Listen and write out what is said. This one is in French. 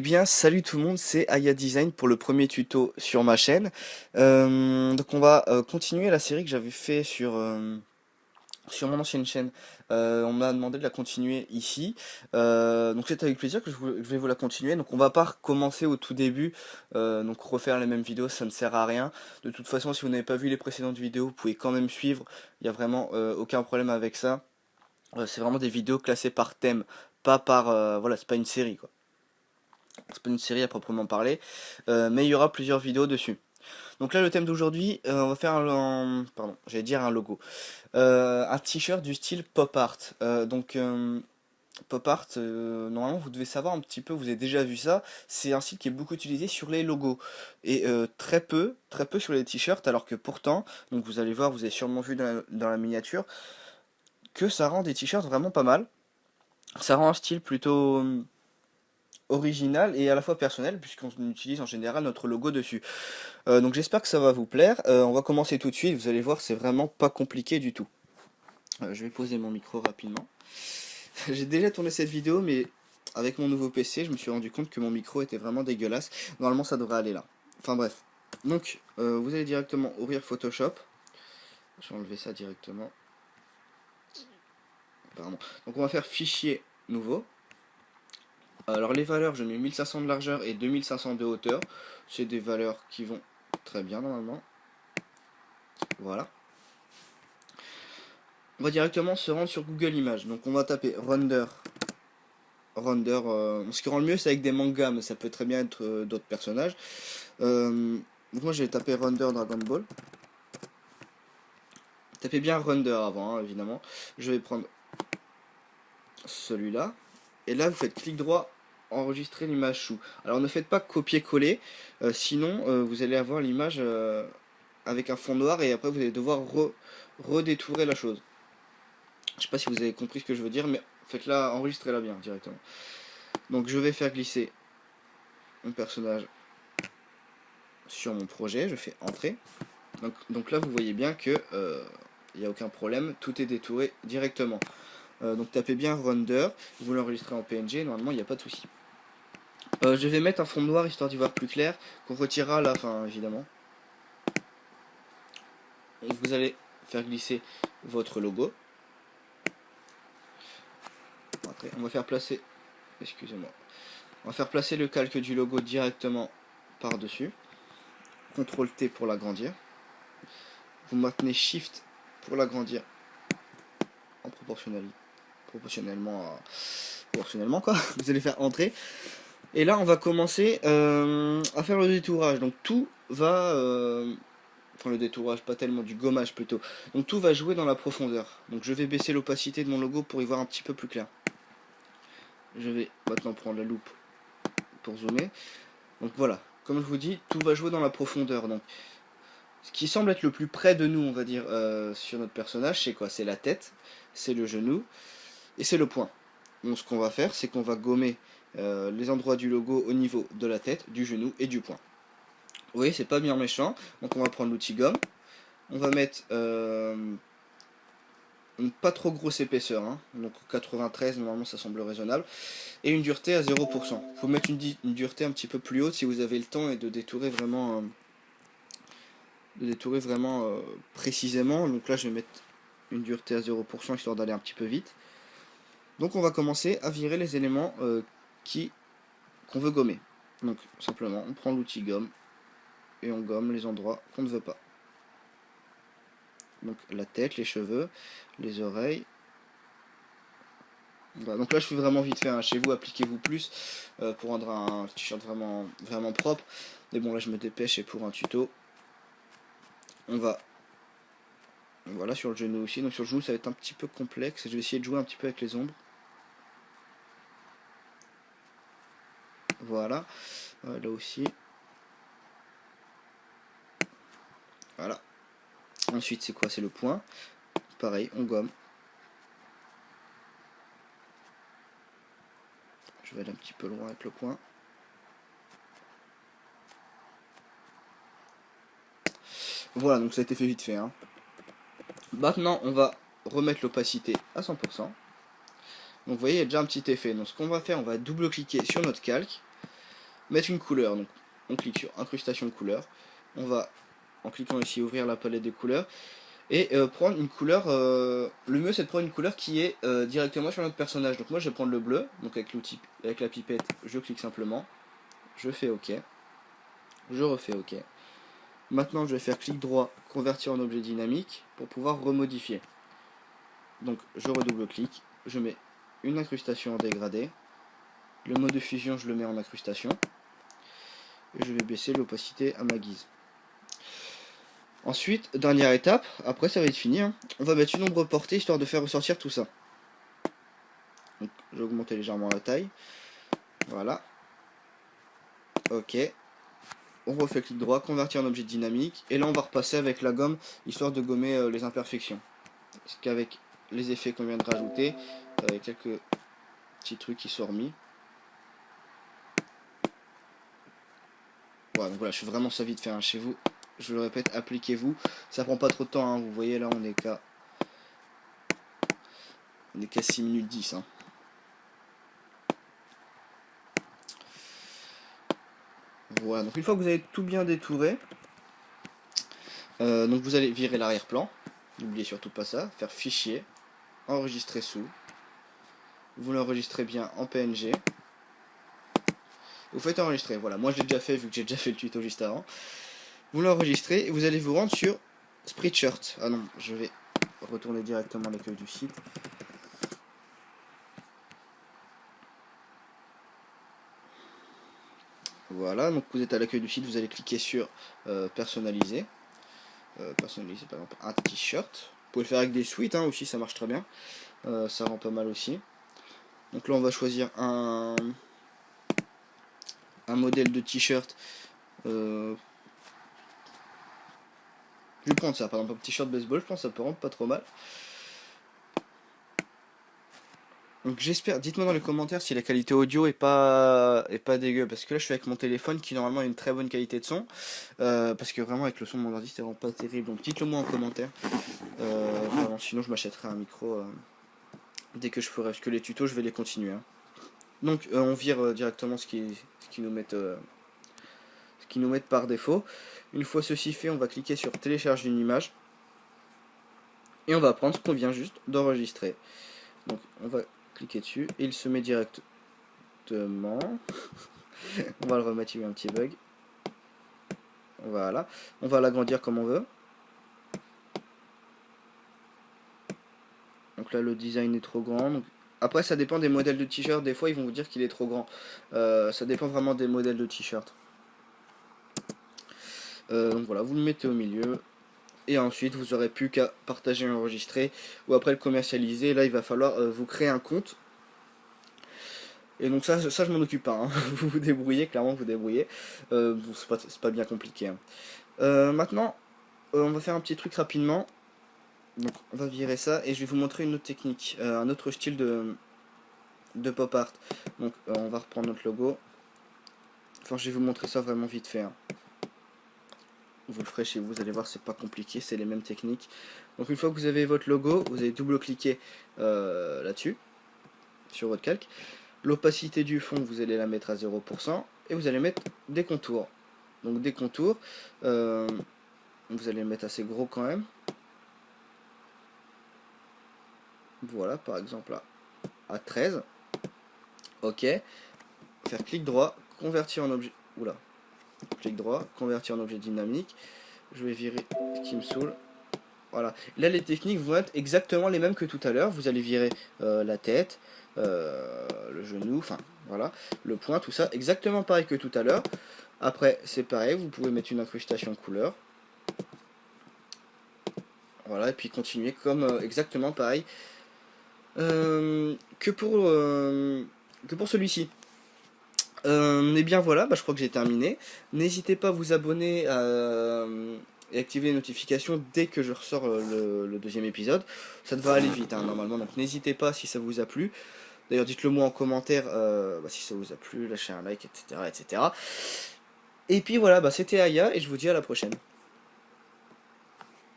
bien, salut tout le monde, c'est Aya Design pour le premier tuto sur ma chaîne. Donc on va continuer la série que j'avais fait sur mon ancienne chaîne. On m'a demandé de la continuer ici. Donc c'est avec plaisir que je vais vous la continuer. Donc on va pas recommencer au tout début, donc refaire les mêmes vidéos, ça ne sert à rien. De toute façon, si vous n'avez pas vu les précédentes vidéos, vous pouvez quand même suivre. Il n'y a vraiment aucun problème avec ça. C'est vraiment des vidéos classées par thème, pas par... voilà, c'est pas une série quoi. C'est pas une série à proprement parler, mais il y aura plusieurs vidéos dessus. Donc là, le thème d'aujourd'hui, on va faire pardon, j'allais dire un logo, un t-shirt du style pop art. Pop art, normalement, vous devez savoir un petit peu, vous avez déjà vu ça. C'est un site qui est beaucoup utilisé sur les logos et très peu sur les t-shirts, alors que pourtant, donc vous allez voir, vous avez sûrement vu dans la miniature que ça rend des t-shirts vraiment pas mal. Ça rend un style plutôt original et à la fois personnel puisqu'on utilise en général notre logo dessus. Donc j'espère que ça va vous plaire. On va commencer tout de suite, vous allez voir c'est vraiment pas compliqué du tout. Je vais poser mon micro rapidement. J'ai déjà tourné cette vidéo mais avec mon nouveau PC je me suis rendu compte que mon micro était vraiment dégueulasse. Normalement ça devrait aller là. Enfin bref. Donc vous allez directement ouvrir Photoshop. Je vais enlever ça directement. Pardon. Donc on va faire fichier nouveau. Alors les valeurs, je mets 1500 de largeur et 2500 de hauteur. C'est des valeurs qui vont très bien normalement. Voilà. On va directement se rendre sur Google Images. Donc on va taper Render. Ce qui rend le mieux c'est avec des mangas, mais ça peut très bien être d'autres personnages. Donc moi je vais taper Render Dragon Ball. Tapez bien Render avant, hein, évidemment. Je vais prendre celui-là. Et là vous faites clic droit, enregistrer l'image sous. Alors ne faites pas copier-coller, sinon vous allez avoir l'image avec un fond noir et après vous allez devoir redétourer la chose. Je sais pas si vous avez compris ce que je veux dire, mais faites-la, enregistrez-la bien directement. Donc je vais faire glisser mon personnage sur mon projet, je fais entrer. Donc là vous voyez bien que il n'y a aucun problème, tout est détouré directement. Donc tapez bien render, vous l'enregistrez en PNG, normalement il n'y a pas de souci. Je vais mettre un fond noir histoire d'y voir plus clair, qu'on retirera à la fin évidemment. Et vous allez faire glisser votre logo. On va faire placer, excusez-moi, on va faire placer le calque du logo directement par-dessus. CTRL T pour l'agrandir. Vous maintenez Shift pour l'agrandir en proportionnellement quoi. Vous allez faire entrer. Et là on va commencer à faire le détourage. Donc tout va enfin le détourage, pas tellement du gommage plutôt. Donc tout va jouer dans la profondeur. Donc je vais baisser l'opacité de mon logo pour y voir un petit peu plus clair. Je vais maintenant prendre la loupe pour zoomer. Donc voilà, comme je vous dis, tout va jouer dans la profondeur. Donc ce qui semble être le plus près de nous, on va dire, sur notre personnage, c'est quoi? C'est la tête, c'est le genou et c'est le poing. Donc ce qu'on va faire, c'est qu'on va gommer les endroits du logo au niveau de la tête, du genou et du poing. Vous voyez, c'est pas bien méchant. Donc on va prendre l'outil gomme. On va mettre une pas trop grosse épaisseur, hein. Donc 93, normalement ça semble raisonnable. Et une dureté à 0%. Il faut mettre une dureté un petit peu plus haute si vous avez le temps et de détourer vraiment... précisément. Donc là je vais mettre une dureté à 0% histoire d'aller un petit peu vite. Donc on va commencer à virer les éléments qu'on veut gommer. Donc simplement on prend l'outil gomme et on gomme les endroits qu'on ne veut pas. Donc la tête, les cheveux, les oreilles. Voilà, donc là je fais vraiment vite fait, hein. Chez vous appliquez-vous plus pour rendre un t-shirt vraiment propre. Mais bon là je me dépêche et pour un tuto. On va, voilà, sur le genou aussi. Donc sur le genou ça va être un petit peu complexe. Je vais essayer de jouer un petit peu avec les ombres. Voilà, là aussi. Voilà. Ensuite c'est quoi? C'est le point. Pareil, on gomme. Je vais aller un petit peu loin avec le point. Voilà, donc ça a été fait vite fait, hein. Maintenant on va remettre l'opacité à 100%. Donc vous voyez, il y a déjà un petit effet. Donc ce qu'on va faire, on va double-cliquer sur notre calque. mettre une couleur. Donc on clique sur incrustation de couleur. On va, en cliquant ici, ouvrir la palette des couleurs. Et prendre une couleur, le mieux c'est de prendre une couleur qui est directement sur notre personnage. Donc moi je vais prendre le bleu, donc avec l'outil, avec la pipette, je clique simplement, je fais OK, je refais OK. Maintenant je vais faire clic droit, convertir en objet dynamique, pour pouvoir remodifier. Donc je redouble clic, je mets une incrustation en dégradé, le mode de fusion je le mets en incrustation, et je vais baisser l'opacité à ma guise. Ensuite, dernière étape, après ça va être fini, hein. On va mettre une ombre portée histoire de faire ressortir tout ça. Donc, je vais augmenter légèrement la taille. Voilà. Ok. On refait clic droit, convertir en objet dynamique. Et là, on va repasser avec la gomme, histoire de gommer les imperfections. Parce qu'avec les effets qu'on vient de rajouter, quelques petits trucs qui sont remis. Voilà, donc voilà, je suis vraiment ça vite fait chez vous. Je le répète, appliquez-vous. Ça prend pas trop de temps, hein. Vous voyez là, on est qu'à 6 minutes 10. Hein. Voilà, donc une fois que vous avez tout bien détouré, donc vous allez virer l'arrière-plan. N'oubliez surtout pas ça. Faire fichier, enregistrer sous. Vous l'enregistrez bien en PNG. Vous faites enregistrer. Voilà, moi je l'ai déjà fait vu que j'ai déjà fait le tuto juste avant. Vous l'enregistrez et vous allez vous rendre sur Spreadshirt. Ah non, je vais retourner directement à l'accueil du site. Voilà, donc vous êtes à l'accueil du site, vous allez cliquer sur personnaliser. Personnaliser par exemple un t-shirt. Vous pouvez le faire avec des suites hein, aussi, ça marche très bien. Ça rend pas mal aussi. Donc là on va choisir un modèle de t-shirt. Je vais prendre ça, par exemple un t-shirt baseball, je pense que ça peut rendre pas trop mal. Donc j'espère, dites-moi dans les commentaires si la qualité audio est pas dégueu, parce que là je suis avec mon téléphone qui normalement a une très bonne qualité de son, parce que vraiment avec le son de mon ordi c'est vraiment pas terrible, donc dites-le moi en commentaire. Vraiment, sinon je m'achèterai un micro dès que je ferai, parce que les tutos je vais les continuer. Hein. Donc on vire directement ce qui nous met par défaut. Une fois ceci fait, on va cliquer sur télécharger une image et on va prendre ce qu'on vient juste d'enregistrer. Donc on va cliquer dessus et il se met directement. On va le remettre, il y a eu un petit bug. Voilà, on va l'agrandir comme on veut. Donc là le design est trop grand. Donc, après ça dépend des modèles de t-shirt, des fois ils vont vous dire qu'il est trop grand. Ça dépend vraiment des modèles de t-shirt. Donc voilà, vous le mettez au milieu. Et ensuite vous aurez plus qu'à partager et enregistrer. Ou après le commercialiser. Là il va falloir vous créer un compte. Et donc ça je m'en occupe pas. Hein. Vous vous débrouillez, clairement vous vous débrouillez. Bon, c'est pas bien compliqué. Hein. Maintenant, on va faire un petit truc rapidement. Donc on va virer ça et je vais vous montrer une autre technique, un autre style de pop art. Donc on va reprendre notre logo. Enfin je vais vous montrer ça vraiment vite fait. Hein. Vous le ferez chez vous, vous allez voir c'est pas compliqué, c'est les mêmes techniques. Donc une fois que vous avez votre logo, vous allez double-cliquer là-dessus, sur votre calque. L'opacité du fond, vous allez la mettre à 0%. Et vous allez mettre des contours. Donc des contours, vous allez le mettre assez gros quand même. Voilà, par exemple là, à 13. Ok. Faire clic droit, convertir en objet. Oula. Clic droit, convertir en objet dynamique. Je vais virer ce qui me saoule. Voilà. Là, les techniques vont être exactement les mêmes que tout à l'heure. Vous allez virer la tête, le genou, enfin voilà, le poing, tout ça, exactement pareil que tout à l'heure. Après, c'est pareil, vous pouvez mettre une incrustation couleur. Voilà, et puis continuer comme exactement pareil que pour celui-ci. Et bien voilà, je crois que j'ai terminé. N'hésitez pas à vous abonner et activer les notifications dès que je ressors le deuxième épisode. Ça devrait aller vite hein, normalement, donc n'hésitez pas si ça vous a plu. D'ailleurs dites-le moi en commentaire si ça vous a plu, lâchez un like, etc. etc. Et puis voilà, c'était Aya et je vous dis à la prochaine.